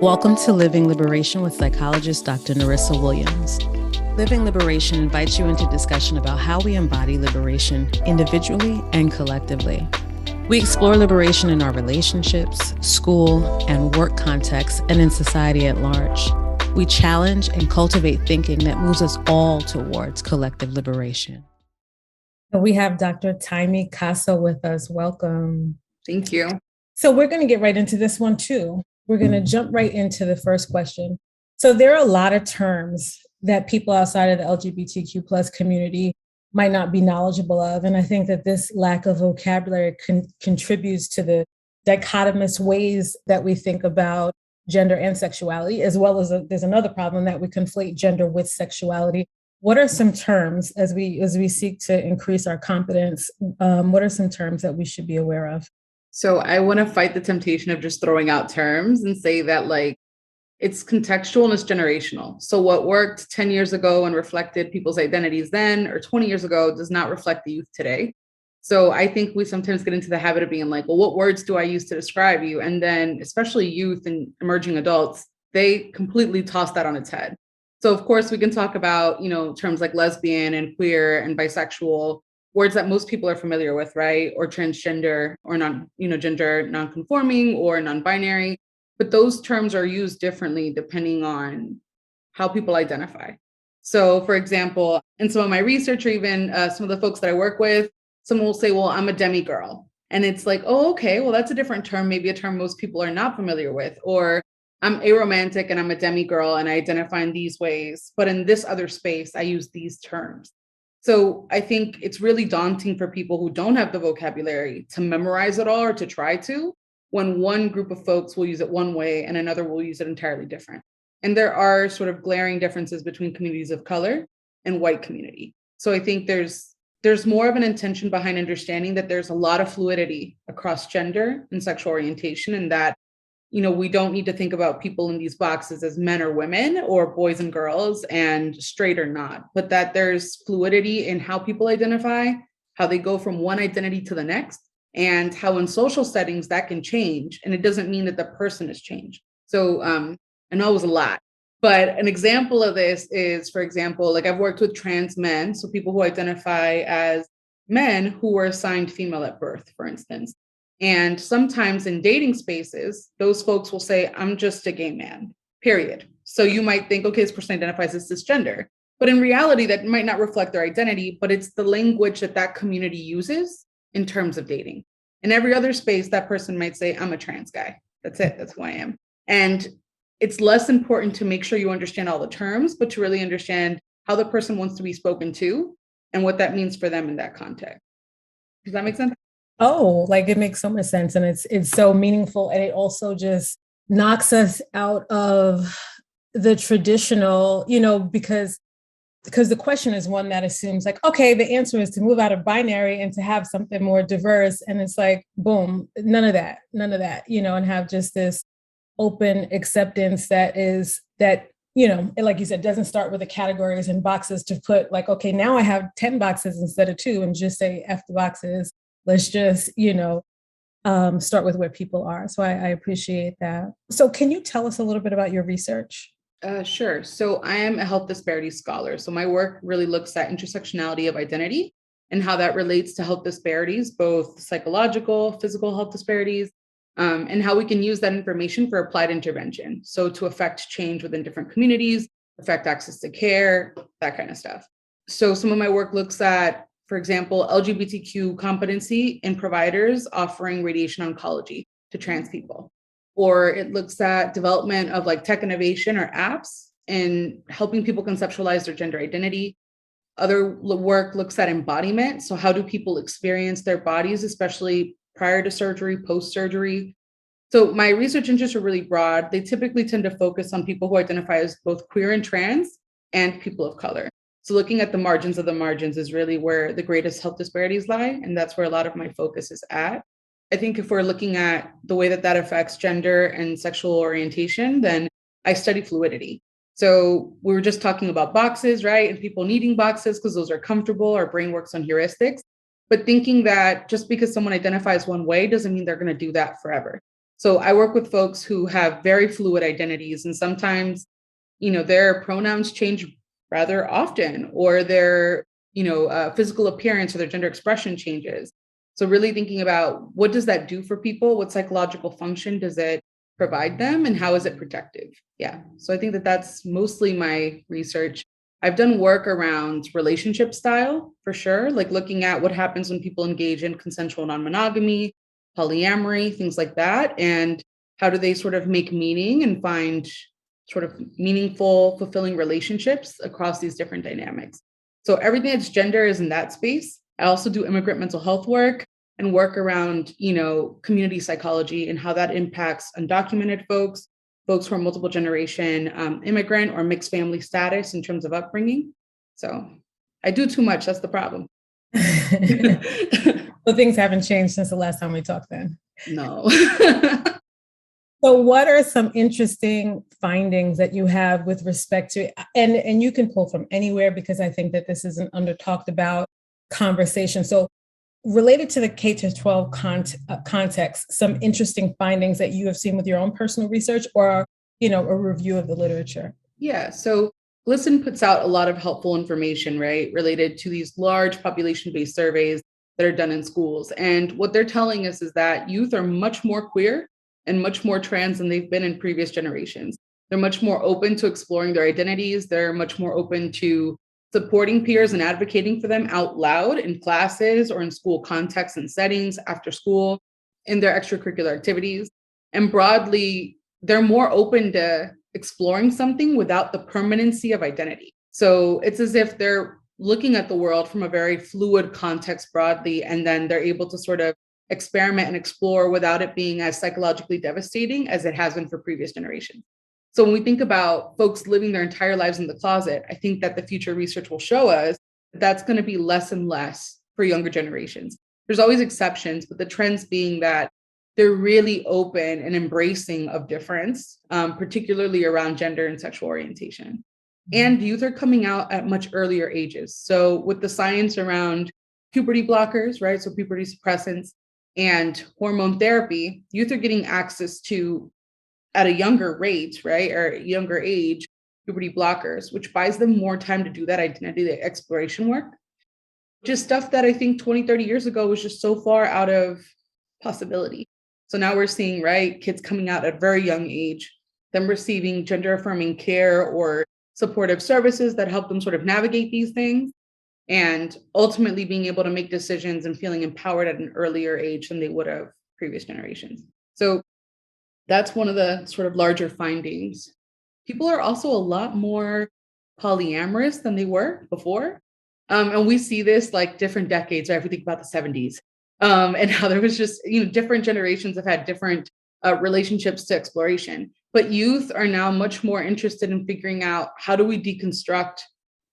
Welcome to Living Liberation with psychologist Dr. Norissa Williams. Living Liberation invites you into discussion about how we embody liberation individually and collectively. We explore liberation in our relationships, school, and work contexts, and in society at large. We challenge and cultivate thinking that moves us all towards collective liberation. We have Dr. Taymy Caso with us. Welcome. Thank you. So we're going to get right into this one too. We're going to jump right into the first question. So there are a lot of terms that people outside of the LGBTQ plus community might not be knowledgeable of. And I think that this lack of vocabulary contributes to the dichotomous ways that we think about gender and sexuality, as well as there's another problem that we conflate gender with sexuality. What are some terms as we seek to increase our competence? What are some terms that we should be aware of? So I want to fight the temptation of just throwing out terms and say that it's contextual and it's generational. So what worked 10 years ago and reflected people's identities then, or 20 years ago, does not reflect the youth today. So I think we sometimes get into the habit of being like, well, what words do I use to describe you? And then especially youth and emerging adults, they completely toss that on its head. So of course we can talk about, terms like lesbian and queer and bisexual, words that most people are familiar with, right? Or transgender or gender non-conforming or non-binary. But those terms are used differently depending on how people identify. So for example, in some of my research or even some of the folks that I work with, someone will say, well, I'm a demigirl. And it's like, oh, okay, well, that's a different term, maybe a term most people are not familiar with. Or I'm aromantic and I'm a demigirl and I identify in these ways. But in this other space, I use these terms. So I think it's really daunting for people who don't have the vocabulary to memorize it all or to try to, when one group of folks will use it one way and another will use it entirely different. And there are sort of glaring differences between communities of color and white community. So I think there's more of an intention behind understanding that there's a lot of fluidity across gender and sexual orientation, and that we don't need to think about people in these boxes as men or women or boys and girls and straight or not, but that there's fluidity in how people identify, how they go from one identity to the next, and how in social settings that can change. And it doesn't mean that the person has changed. So I know it was a lot, but an example of this is, for example, I've worked with trans men, so people who identify as men who were assigned female at birth, for instance. And sometimes in dating spaces, those folks will say, I'm just a gay man, period. So you might think, okay, this person identifies as cisgender. But in reality, that might not reflect their identity, but it's the language that community uses in terms of dating. In every other space, that person might say, I'm a trans guy. That's it. That's who I am. And it's less important to make sure you understand all the terms, but to really understand how the person wants to be spoken to and what that means for them in that context. Does that make sense? Oh, it makes so much sense. And it's so meaningful. And it also just knocks us out of the traditional, because the question is one that assumes okay, the answer is to move out of binary and to have something more diverse. And it's boom, none of that, and have just this open acceptance that, like you said, doesn't start with the categories and boxes to put okay, now I have 10 boxes instead of 2 and just say F the boxes. Let's just, start with where people are. So I appreciate that. So can you tell us a little bit about your research? Sure. So I am a health disparities scholar. So my work really looks at intersectionality of identity and how that relates to health disparities, both psychological, physical health disparities, and how we can use that information for applied intervention. So to affect change within different communities, affect access to care, that kind of stuff. So some of my work looks at, for example, LGBTQ competency in providers offering radiation oncology to trans people. Or it looks at development of tech innovation or apps and helping people conceptualize their gender identity. Other work looks at embodiment. So how do people experience their bodies, especially prior to surgery, post-surgery? So my research interests are really broad. They typically tend to focus on people who identify as both queer and trans and people of color. So looking at the margins of the margins is really where the greatest health disparities lie. And that's where a lot of my focus is at. I think if we're looking at the way that affects gender and sexual orientation, then I study fluidity. So we were just talking about boxes, right? And people needing boxes because those are comfortable. Our brain works on heuristics. But thinking that just because someone identifies one way doesn't mean they're going to do that forever. So I work with folks who have very fluid identities, and sometimes, their pronouns change rather often, or their, physical appearance or their gender expression changes. So really thinking about what does that do for people? What psychological function does it provide them, and how is it protective? Yeah. So I think that that's mostly my research. I've done work around relationship style for sure, like looking at what happens when people engage in consensual non-monogamy, polyamory, things like that, and how do they sort of make meaning and find sort of meaningful, fulfilling relationships across these different dynamics. So everything that's gender is in that space. I also do immigrant mental health work and work around, community psychology and how that impacts undocumented folks, folks who are multiple generation immigrant or mixed family status in terms of upbringing. So I do too much. That's the problem. So things haven't changed since the last time we talked then. No. So what are some interesting findings that you have with respect to, and you can pull from anywhere because I think that this is an under talked about conversation. So related to the K-12 context, some interesting findings that you have seen with your own personal research or, a review of the literature. Yeah. So GLSEN puts out a lot of helpful information, right, related to these large population-based surveys that are done in schools. And what they're telling us is that youth are much more queer and much more trans than they've been in previous generations. They're much more open to exploring their identities. They're much more open to supporting peers and advocating for them out loud in classes or in school contexts and settings, after school, in their extracurricular activities. And broadly, they're more open to exploring something without the permanency of identity. So it's as if they're looking at the world from a very fluid context broadly, and then they're able to sort of experiment and explore without it being as psychologically devastating as it has been for previous generations. So when we think about folks living their entire lives in the closet, I think that the future research will show us that that's going to be less and less for younger generations. There's always exceptions, but the trends being that they're really open and embracing of difference, particularly around gender and sexual orientation. And youth are coming out at much earlier ages. So with the science around puberty blockers, right? So puberty suppressants and hormone therapy, youth are getting access to, at a younger rate, right, or younger age, puberty blockers, which buys them more time to do that identity exploration work. Just stuff that I think 20, 30 years ago was just so far out of possibility. So now we're seeing, right, kids coming out at a very young age, them receiving gender affirming care or supportive services that help them sort of navigate these things, and ultimately being able to make decisions and feeling empowered at an earlier age than they would have previous generations. So that's one of the sort of larger findings. People are also a lot more polyamorous than they were before. And we see this like different decades, right? If we think about the 70s, and how there was just, different generations have had different relationships to exploration. But youth are now much more interested in figuring out, how do we deconstruct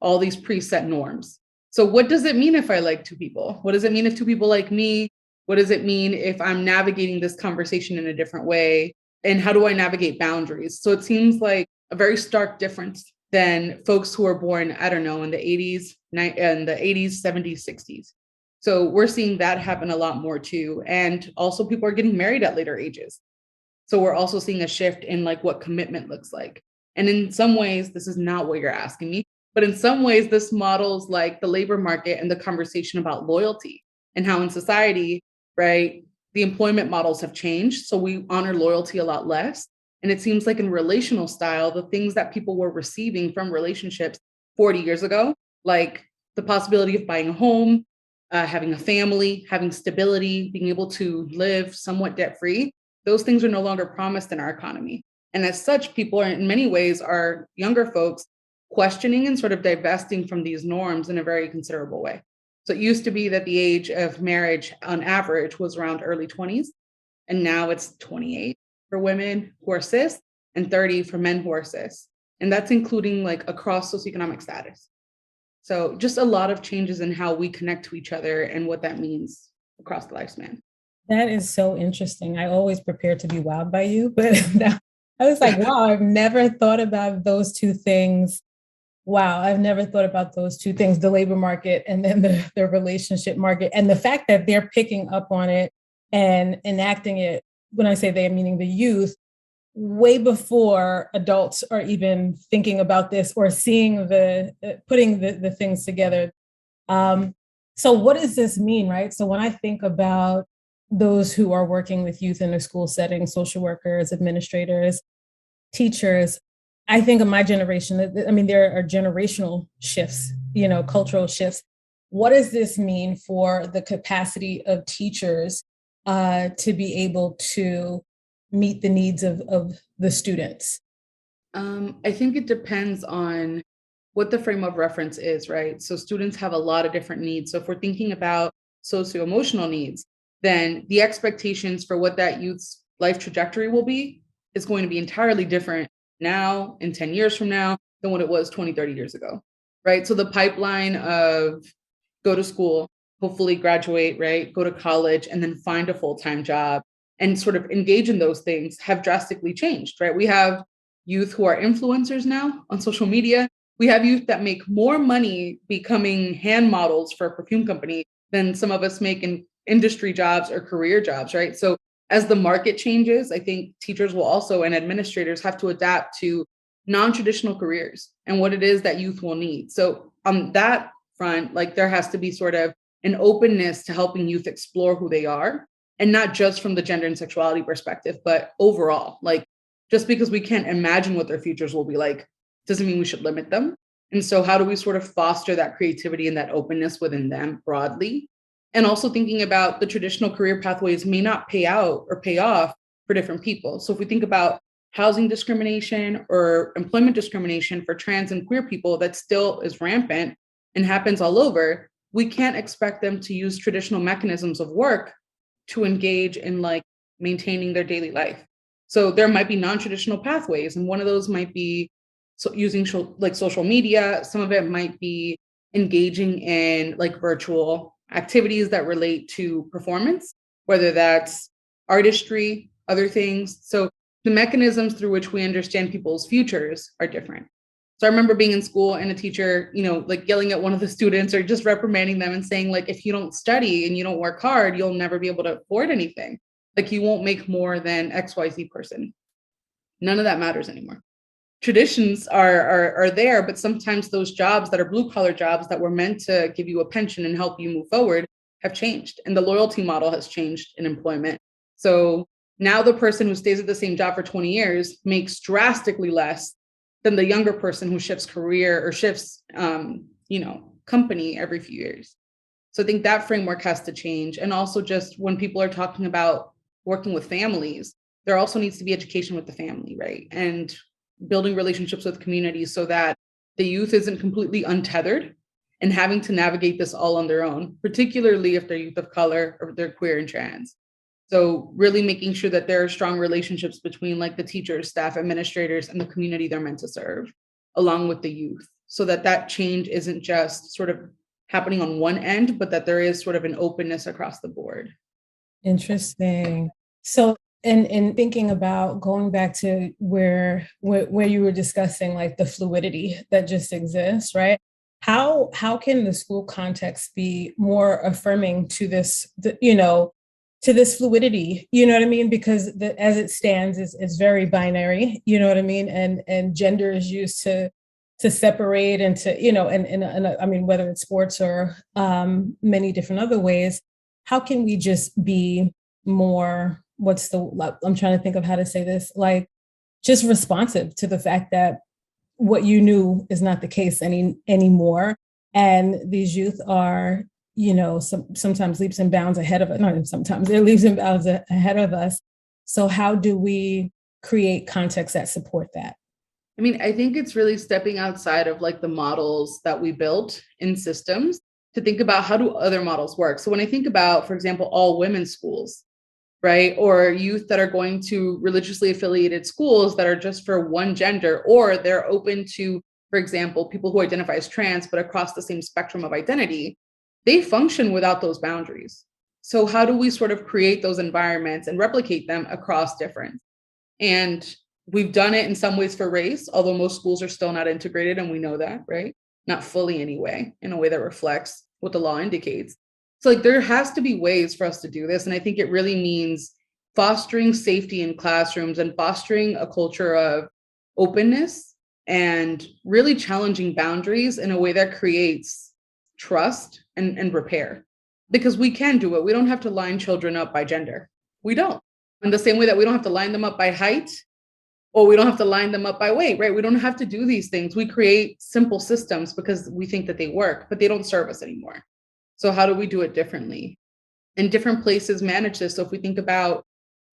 all these preset norms? So what does it mean if I like two people? What does it mean if two people like me? What does it mean if I'm navigating this conversation in a different way? And how do I navigate boundaries? So it seems like a very stark difference than folks who were born, I don't know, in the 80s, 70s, 60s. So we're seeing that happen a lot more too. And also people are getting married at later ages. So we're also seeing a shift in like what commitment looks like. And in some ways, this is not what you're asking me, but in some ways, this models like the labor market and the conversation about loyalty and how in society, right, the employment models have changed. So we honor loyalty a lot less. And it seems like in relational style, the things that people were receiving from relationships 40 years ago, like the possibility of buying a home, having a family, having stability, being able to live somewhat debt-free, those things are no longer promised in our economy. And as such, people are in many ways are younger folks questioning and sort of divesting from these norms in a very considerable way. So it used to be that the age of marriage on average was around early 20s, and now it's 28 for women who are cis and 30 for men who are cis. And that's including like across socioeconomic status. So just a lot of changes in how we connect to each other and what that means across the lifespan. That is so interesting. I always prepare to be wowed by you, but now I was like, wow, I've never thought about those two things. Wow, I've never thought about those two things, the labor market and then the relationship market. And the fact that they're picking up on it and enacting it when I say they, I'm meaning the youth, way before adults are even thinking about this or seeing putting the things together. So what does this mean, right? So when I think about those who are working with youth in a school setting, social workers, administrators, teachers, I think of my generation. I mean, there are generational shifts, cultural shifts. What does this mean for the capacity of teachers to be able to meet the needs of the students? I think it depends on what the frame of reference is, right? So students have a lot of different needs. So if we're thinking about socio-emotional needs, then the expectations for what that youth's life trajectory will be is going to be entirely different now and 10 years from now than what it was 20, 30 years ago, right? So the pipeline of go to school, hopefully graduate, right? Go to college and then find a full-time job and sort of engage in those things have drastically changed, right? We have youth who are influencers now on social media. We have youth that make more money becoming hand models for a perfume company than some of us make in industry jobs or career jobs, right? So as the market changes, I think teachers will also and administrators have to adapt to non-traditional careers and what it is that youth will need. So on that front, like there has to be sort of an openness to helping youth explore who they are, and not just from the gender and sexuality perspective, but overall, like just because we can't imagine what their futures will be like doesn't mean we should limit them. And so how do we sort of foster that creativity and that openness within them broadly? And also thinking about the traditional career pathways may not pay out or pay off for different people. So if we think about housing discrimination or employment discrimination for trans and queer people that still is rampant and happens all over, we can't expect them to use traditional mechanisms of work to engage in like maintaining their daily life. So there might be non-traditional pathways, and one of those might be using like social media. Some of it might be engaging in like virtual activities that relate to performance, whether that's artistry, other things. So the mechanisms through which we understand people's futures are different. So I remember being in school and a teacher, like yelling at one of the students or just reprimanding them and saying, like, if you don't study and you don't work hard, you'll never be able to afford anything. Like you won't make more than XYZ person. None of that matters anymore. Traditions are there, but sometimes those jobs that are blue collar jobs that were meant to give you a pension and help you move forward have changed. And the loyalty model has changed in employment. So now the person who stays at the same job for 20 years makes drastically less than the younger person who shifts career or shifts, company every few years. So I think that framework has to change. And also just when people are talking about working with families, there also needs to be education with the family, right? And building relationships with communities so that the youth isn't completely untethered and having to navigate this all on their own, particularly if they're youth of color or they're queer and trans. So really making sure that there are strong relationships between like the teachers, staff, administrators, and the community they're meant to serve, along with the youth, so that that change isn't just sort of happening on one end, but that there is sort of an openness across the board. Interesting. So in thinking about going back to where you were discussing like the fluidity that just exists, right? How can the school context be more affirming to this, to this fluidity, you know what I mean? Because as it stands is very binary, you know what I mean? And gender is used to separate and to, and I mean, whether it's sports or many different other ways, how can we just be more, I'm trying to think of how to say this, like just responsive to the fact that what you knew is not the case anymore. And these youth are, sometimes leaps and bounds ahead of us. Not even sometimes, they're leaps and bounds ahead of us. So how do we create contexts that support that? I mean, I think it's really stepping outside of like the models that we built in systems to think about how do other models work. So when I think about, for example, all women's schools, right? Or youth that are going to religiously affiliated schools that are just for one gender, or they're open to, for example, people who identify as trans, but across the same spectrum of identity, they function without those boundaries. So how do we sort of create those environments and replicate them across difference? And we've done it in some ways for race, although most schools are still not integrated, and we know that, right? Not fully anyway, in a way that reflects what the law indicates. So like there has to be ways for us to do this. And I think it really means fostering safety in classrooms and fostering a culture of openness and really challenging boundaries in a way that creates trust and repair. Because we can do it. We don't have to line children up by gender. We don't. In the same way that we don't have to line them up by height, or we don't have to line them up by weight, right? We don't have to do these things. We create simple systems because we think that they work, but they don't serve us anymore. So how do we do it differently? And different places manage this. So if we think about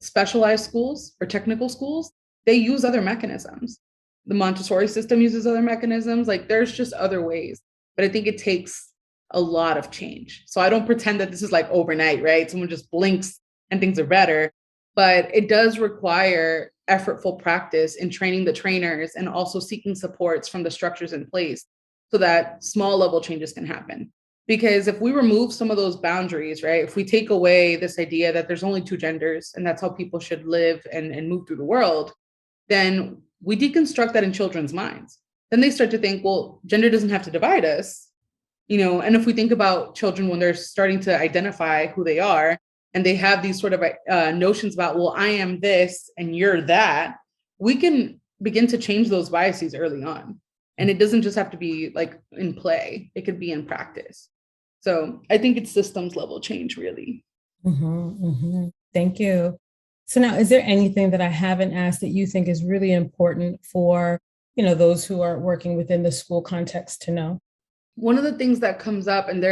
specialized schools or technical schools, they use other mechanisms. The Montessori system uses other mechanisms. Like there's just other ways, but I think it takes a lot of change. So I don't pretend that this is like overnight, right? Someone just blinks and things are better, but it does require effortful practice in training the trainers and also seeking supports from the structures in place so that small level changes can happen. Because if we remove some of those boundaries, right, if we take away this idea that there's only two genders and that's how people should live and move through the world, then we deconstruct that in children's minds. Then they start to think, well, gender doesn't have to divide us, and if we think about children when they're starting to identify who they are, and they have these sort of notions about, well, I am this and you're that, we can begin to change those biases early on. And it doesn't just have to be like in play, it could be in practice. So I think it's systems level change, really. Thank you. So now, is there anything that I haven't asked that you think is really important for, those who are working within the school context to know? One of the things that comes up, and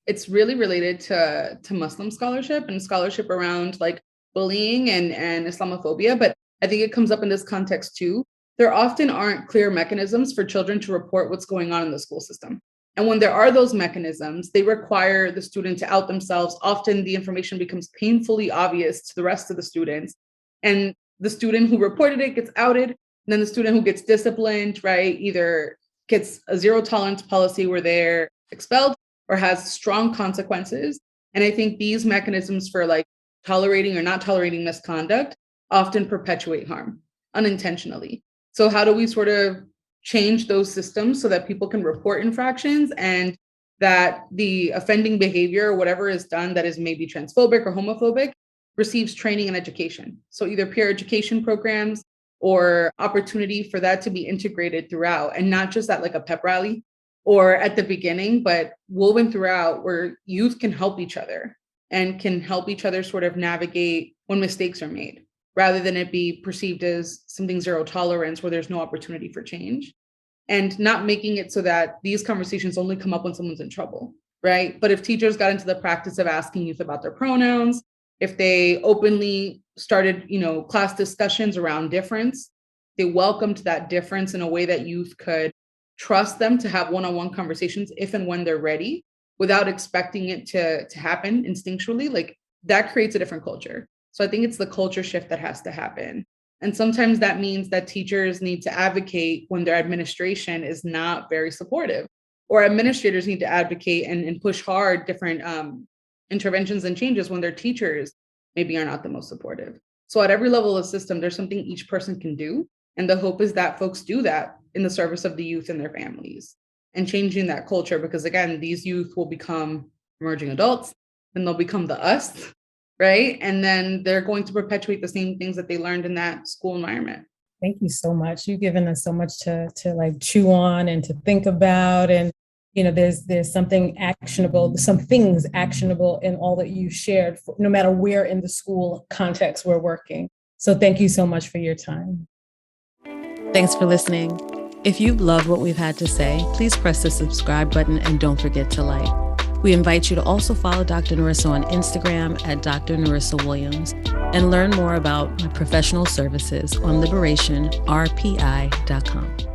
it's really related to Muslim scholarship and scholarship around like bullying and Islamophobia, but I think it comes up in this context too. There often aren't clear mechanisms for children to report what's going on in the school system. And when there are those mechanisms, they require the student to out themselves. Often the information becomes painfully obvious to the rest of the students. And the student who reported it gets outed. And then the student who gets disciplined, right, either gets a zero tolerance policy where they're expelled or has strong consequences. And I think these mechanisms for like tolerating or not tolerating misconduct often perpetuate harm unintentionally. So how do we sort of change those systems so that people can report infractions and that the offending behavior or whatever is done that is maybe transphobic or homophobic receives training and education? So either peer education programs or opportunity for that to be integrated throughout, and not just at like a pep rally or at the beginning, but woven throughout, where youth can help each other and can help each other sort of navigate when mistakes are made, rather than it be perceived as something zero tolerance where there's no opportunity for change. And not making it so that these conversations only come up when someone's in trouble, right? But if teachers got into the practice of asking youth about their pronouns, if they openly started, class discussions around difference, they welcomed that difference in a way that youth could trust them to have one-on-one conversations if and when they're ready, without expecting it to happen instinctually, like that creates a different culture. So I think it's the culture shift that has to happen. And sometimes that means that teachers need to advocate when their administration is not very supportive, or administrators need to advocate and push hard different interventions and changes when their teachers maybe are not the most supportive. So at every level of the system, there's something each person can do. And the hope is that folks do that in the service of the youth and their families and changing that culture, because again, these youth will become emerging adults and they'll become the us, right? And then they're going to perpetuate the same things that they learned in that school environment. Thank you so much. You've given us so much to like chew on and to think about. And, there's something actionable, some things actionable in all that you shared, no matter where in the school context we're working. So thank you so much for your time. Thanks for listening. If you've loved what we've had to say, please press the subscribe button and don't forget to like. We invite you to also follow Dr. Norissa on Instagram at Dr. Norissa Williams and learn more about my professional services on liberationrpi.com.